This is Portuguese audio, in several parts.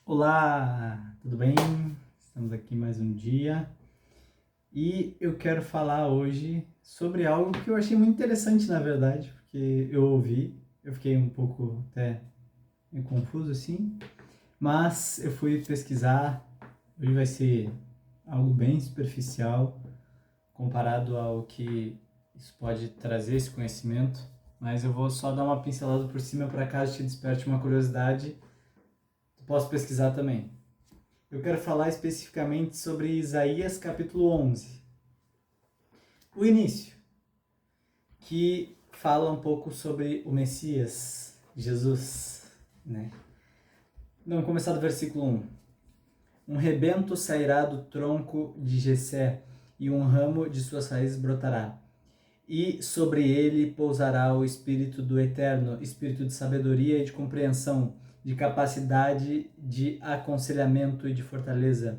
Olá, tudo bem? Estamos aqui mais um dia e eu quero falar hoje sobre algo que eu achei muito interessante, na verdade, porque eu fiquei um pouco até meio confuso assim, mas eu fui pesquisar. Hoje vai ser algo bem superficial comparado ao que isso pode trazer, esse conhecimento, mas eu vou só dar uma pincelada por cima para caso te desperte uma curiosidade, tu possa pesquisar também. Eu quero falar especificamente sobre Isaías capítulo 11, o início, que fala um pouco sobre o Messias, Jesus, né? Vamos começar do versículo 1. Um rebento sairá do tronco de Jessé, e um ramo de suas raízes brotará. E sobre ele pousará o Espírito do Eterno, Espírito de sabedoria e de compreensão, de capacidade de aconselhamento e de fortaleza,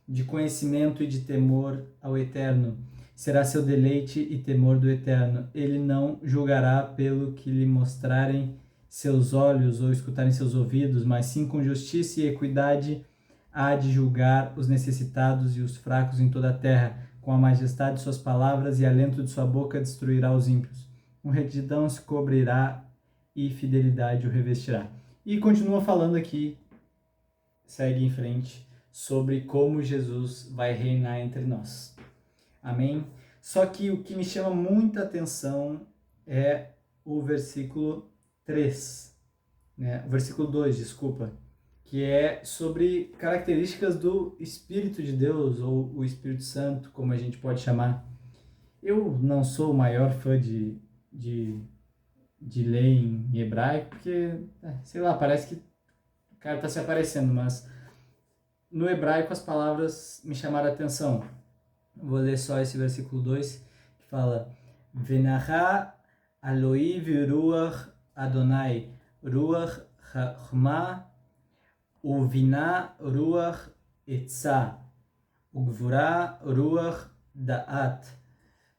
de conhecimento e de temor ao Eterno. Será seu deleite e temor do Eterno. Ele não julgará pelo que lhe mostrarem seus olhos ou escutarem seus ouvidos, mas sim com justiça e equidade há de julgar os necessitados e os fracos em toda a terra. Com a majestade de suas palavras e alento de sua boca destruirá os ímpios. Com retidão se cobrirá e fidelidade o revestirá. E continua falando aqui, segue em frente, sobre como Jesus vai reinar entre nós. Amém? Só que o que me chama muita atenção é o versículo 3, né? O versículo 2, desculpa, que é sobre características do Espírito de Deus, ou o Espírito Santo, como a gente pode chamar. Eu não sou o maior fã de ler em hebraico, porque, sei lá, parece que o cara está se aparecendo, mas no hebraico as palavras me chamaram a atenção. Vou ler só esse versículo 2, que fala: Venachá Aloi Ruach Adonai, Ruach Chachma, Uvinah Ruach Etzah, Ugvurah Ruach Da'at,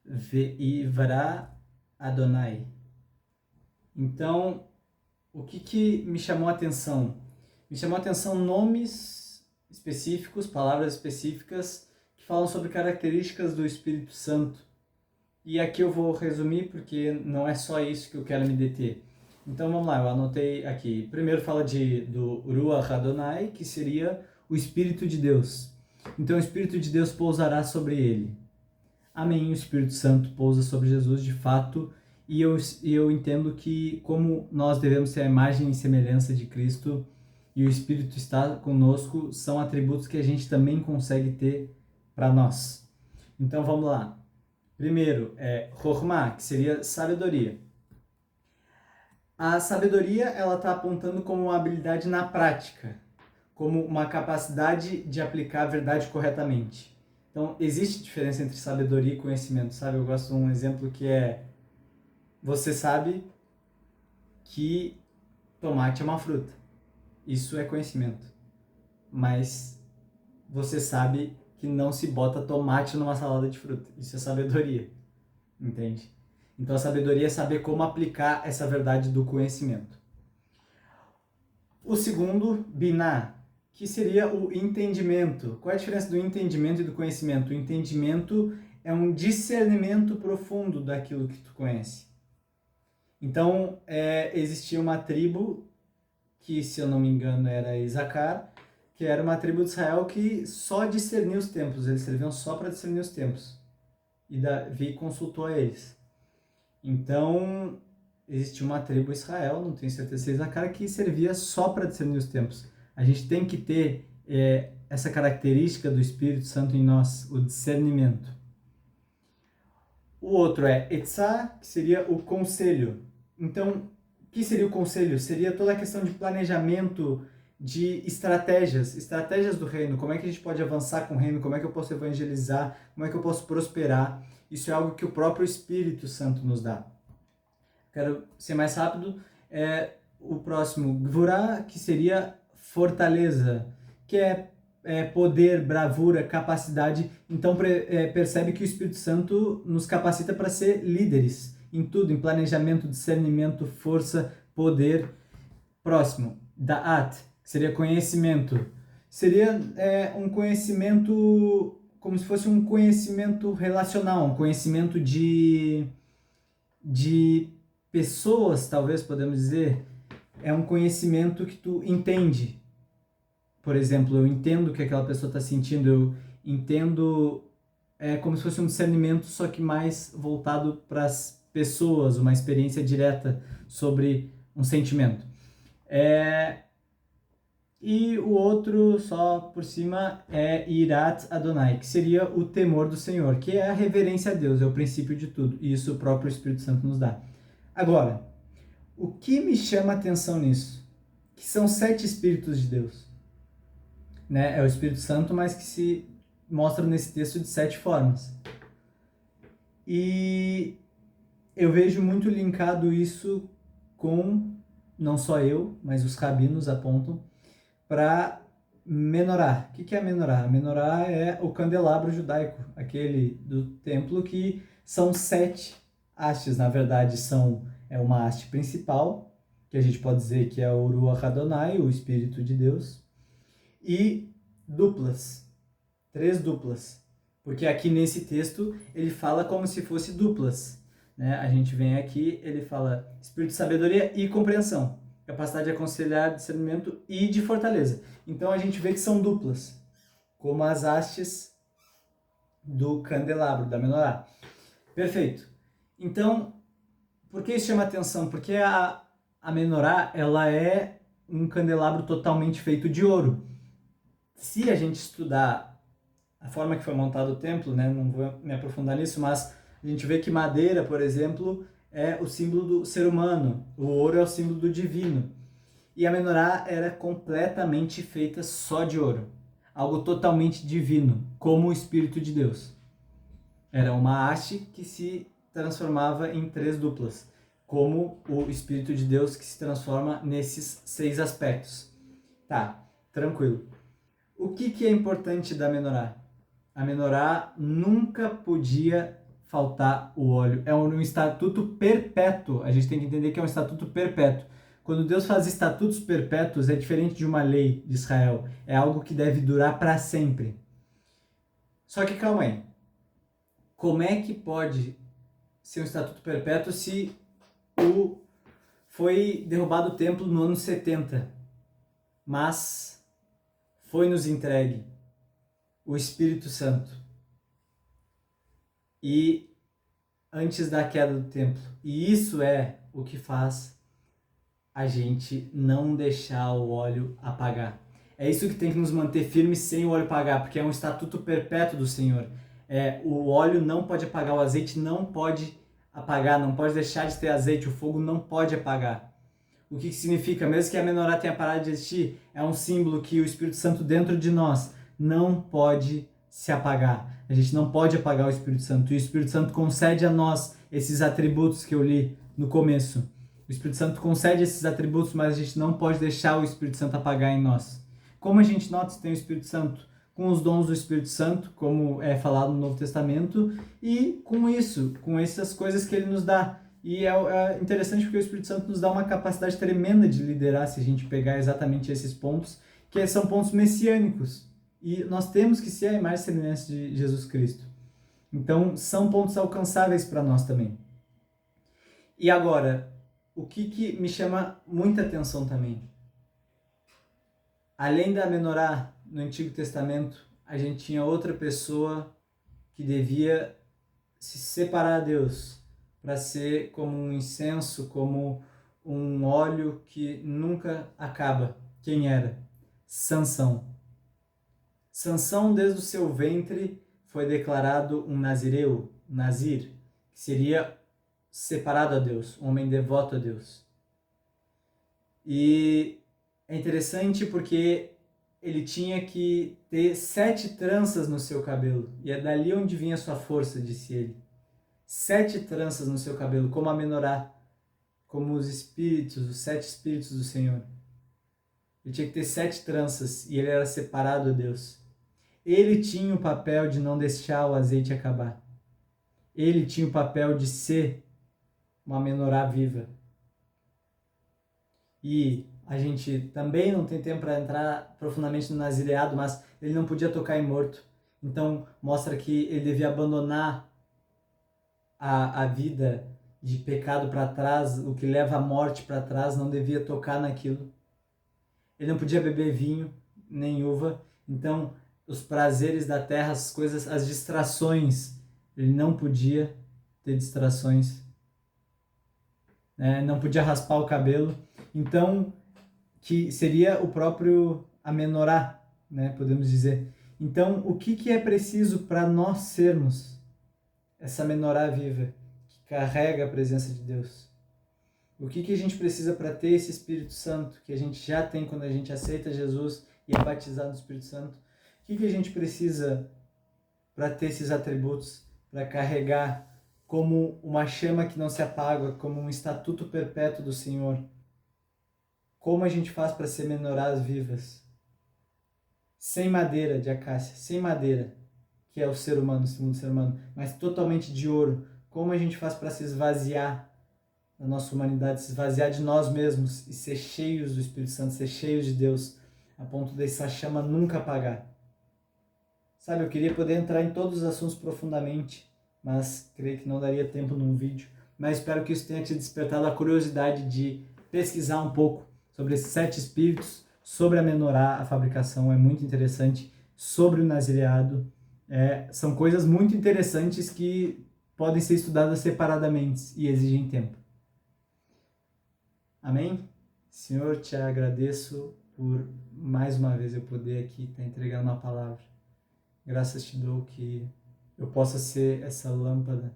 Ve'ivra Adonai. Então, o que me chamou a atenção? Me chamou a atenção nomes específicos, palavras específicas, que falam sobre características do Espírito Santo. E aqui eu vou resumir, porque não é só isso que eu quero me deter. Então vamos lá, eu anotei aqui. Primeiro fala do Ruach Adonai, que seria o Espírito de Deus. Então o Espírito de Deus pousará sobre ele. Amém, o Espírito Santo pousa sobre Jesus de fato, e eu entendo que como nós devemos ter a imagem e semelhança de Cristo, e o Espírito está conosco, são atributos que a gente também consegue ter para nós. Então vamos lá. Primeiro é Chokhmah, que seria sabedoria. A sabedoria, ela está apontando como uma habilidade na prática, como uma capacidade de aplicar a verdade corretamente. Então, existe diferença entre sabedoria e conhecimento, sabe? Eu gosto de um exemplo que é: você sabe que tomate é uma fruta. Isso é conhecimento. Mas você sabe que não se bota tomate numa salada de fruta. Isso é sabedoria. Entende? Então, a sabedoria é saber como aplicar essa verdade do conhecimento. O segundo, Binah, que seria o entendimento. Qual é a diferença do entendimento e do conhecimento? O entendimento é um discernimento profundo daquilo que tu conhece. Então, existia uma tribo, que se eu não me engano era Isacar, que era uma tribo de Israel que só discernia os tempos, eles serviam só para discernir os tempos. E Davi consultou a eles. Então, existia uma tribo Israel, não tenho certeza se é Isacar, que servia só para discernir os tempos. A gente tem que ter essa característica do Espírito Santo em nós, o discernimento. O outro é Etzá, que seria o conselho. Então, o que seria o conselho? Seria toda a questão de planejamento, de estratégias do reino. Como é que a gente pode avançar com o reino? Como é que eu posso evangelizar? Como é que eu posso prosperar? Isso é algo que o próprio Espírito Santo nos dá. Quero ser mais rápido. O próximo, Gvurah, que seria fortaleza, que é poder, bravura, capacidade. Então percebe que o Espírito Santo nos capacita para ser líderes em tudo, em planejamento, discernimento, força, poder. Próximo, Da'at, que seria conhecimento. Seria um conhecimento como se fosse um conhecimento relacional, um conhecimento de pessoas, talvez podemos dizer. É um conhecimento que tu entende. Por exemplo, eu entendo o que aquela pessoa está sentindo, eu entendo, como se fosse um discernimento, só que mais voltado para as pessoas, uma experiência direta sobre um sentimento. E o outro, só por cima, é Irat Adonai, que seria o temor do Senhor, que é a reverência a Deus, é o princípio de tudo, e isso o próprio Espírito Santo nos dá. Agora, o que me chama a atenção nisso? Que são 7 Espíritos de Deus. Né? É o Espírito Santo, mas que se mostra nesse texto de 7 formas. E eu vejo muito linkado isso com, não só eu, mas os rabinos apontam, para Menorá. O que é a Menorá? A Menorá é o candelabro judaico, aquele do templo que são 7 hastes. Na verdade, é uma haste principal, que a gente pode dizer que é o Ruach Adonai, o Espírito de Deus, e duplas, 3 duplas, porque aqui nesse texto ele fala como se fosse duplas, né? A gente vem aqui, ele fala Espírito de sabedoria e compreensão, capacidade de aconselhar, discernimento e de fortaleza. Então a gente vê que são duplas, como as hastes do candelabro, da menorá. Perfeito. Então, por que isso chama atenção? Porque a menorá, ela é um candelabro totalmente feito de ouro. Se a gente estudar a forma que foi montado o templo, né, não vou me aprofundar nisso, mas a gente vê que madeira, por exemplo, é o símbolo do ser humano, o ouro é o símbolo do divino. E a menorá era completamente feita só de ouro, algo totalmente divino, como o Espírito de Deus. Era uma haste que se transformava em 3 duplas, como o Espírito de Deus que se transforma nesses 6 aspectos. Tá, tranquilo. O que é importante da menorá? A menorá nunca podia faltar o óleo. É um estatuto perpétuo. A gente tem que entender que é um estatuto perpétuo. Quando Deus faz estatutos perpétuos, é diferente de uma lei de Israel. É algo que deve durar para sempre. Só que calma aí. Como é que pode ser um estatuto perpétuo se foi derrubado o templo no ano 70? Mas foi nos entregue o Espírito Santo e antes da queda do templo. E isso é o que faz a gente não deixar o óleo apagar. É isso que tem que nos manter firmes sem o óleo apagar, porque é um estatuto perpétuo do Senhor. O óleo não pode apagar, o azeite não pode apagar, não pode deixar de ter azeite, o fogo não pode apagar. O que significa? Mesmo que a menorá tenha parado de existir, é um símbolo que o Espírito Santo dentro de nós não pode se apagar. A gente não pode apagar o Espírito Santo. E o Espírito Santo concede a nós esses atributos que eu li no começo. O Espírito Santo concede esses atributos, mas a gente não pode deixar o Espírito Santo apagar em nós. Como a gente nota se tem o Espírito Santo? Com os dons do Espírito Santo, como é falado no Novo Testamento, e com isso, com essas coisas que ele nos dá. E é interessante porque o Espírito Santo nos dá uma capacidade tremenda de liderar, se a gente pegar exatamente esses pontos, que são pontos messiânicos. E nós temos que ser a imagem e semelhança de Jesus Cristo. Então, são pontos alcançáveis para nós também. E agora, o que me chama muita atenção também? Além da menorá, no Antigo Testamento, a gente tinha outra pessoa que devia se separar a Deus, para ser como um incenso, como um óleo que nunca acaba. Quem era? Sansão. Sansão, desde o seu ventre, foi declarado um nazireu, nazir, que seria separado a Deus, um homem devoto a Deus. E é interessante porque ele tinha que ter 7 tranças no seu cabelo, e é dali onde vinha a sua força, disse ele. 7 tranças no seu cabelo, como a menorá, como os espíritos, os 7 espíritos do Senhor. Ele tinha que ter 7 tranças e ele era separado a Deus. Ele tinha o papel de não deixar o azeite acabar. Ele tinha o papel de ser uma menorá viva. E a gente também não tem tempo para entrar profundamente no nazireado, mas ele não podia tocar em morto. Então mostra que ele devia abandonar a vida de pecado para trás, o que leva à morte para trás, não devia tocar naquilo. Ele não podia beber vinho, nem uva. Então, os prazeres da terra, as coisas, as distrações, ele não podia ter distrações. Né? Não podia raspar o cabelo. Então, que seria o próprio amenorá, né? Podemos dizer. Então, o que é preciso para nós sermos essa menorá viva, que carrega a presença de Deus? O que a gente precisa para ter esse Espírito Santo, que a gente já tem quando a gente aceita Jesus e é batizado no Espírito Santo? O que a gente precisa para ter esses atributos, para carregar como uma chama que não se apaga, como um estatuto perpétuo do Senhor? Como a gente faz para ser menorás vivas? Sem madeira de acácia, sem madeira, que é o ser humano, o segundo ser humano, mas totalmente de ouro. Como a gente faz para se esvaziar da nossa humanidade, se esvaziar de nós mesmos e ser cheios do Espírito Santo, ser cheios de Deus, a ponto dessa chama nunca apagar? Sabe, eu queria poder entrar em todos os assuntos profundamente, mas creio que não daria tempo num vídeo. Mas espero que isso tenha te despertado a curiosidade de pesquisar um pouco sobre esses 7 espíritos, sobre a menorá, a fabricação é muito interessante, sobre o nazireado. São coisas muito interessantes que podem ser estudadas separadamente e exigem tempo. Amém? Senhor, te agradeço por mais uma vez eu poder aqui estar entregando uma palavra. Graças te dou que eu possa ser essa lâmpada,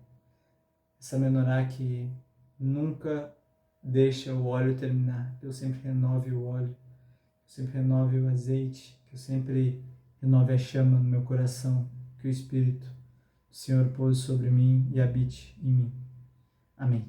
essa menorá que nunca deixa o óleo terminar. Que eu sempre renove o óleo, que eu sempre renove o azeite, que eu sempre renove a chama no meu coração, que o Espírito do Senhor pouse sobre mim e habite em mim. Amém.